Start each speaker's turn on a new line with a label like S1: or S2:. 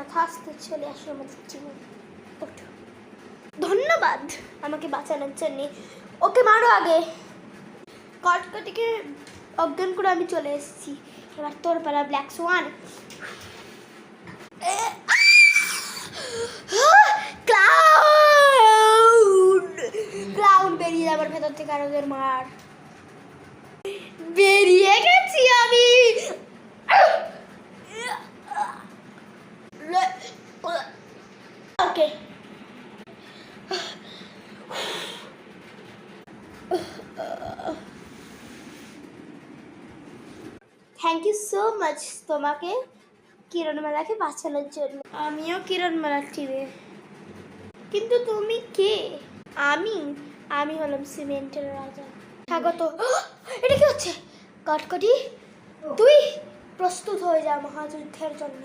S1: কথা আসতে চলে আসো আমাদের জীবনে। ওঠো। ধন্যবাদ আমাকে বাঁচানোর জন্যে। ওকে মারো আগে। কটকটিকে অজ্ঞান করে আমি চলে এসেছি। এবার তোর পালা ব্ল্যাক সোয়ান। ক্লাউড বেরিয়ে যাবার ভেতর থেকে আর ওদের মার। বেরিয়ে গেছি আমি। Okay thank you so much তোমাকে কিরণমালাকে বাঁচানোর জন্য। আমিও কিরণমালার টিমে। কিন্তু তুমি কে? আমি হলাম সিমেন্টের রাজা। স্বাগত। এটা কি হচ্ছে? কটকটি তুই প্রস্তুত হয়ে যা মহাযুদ্ধের জন্য।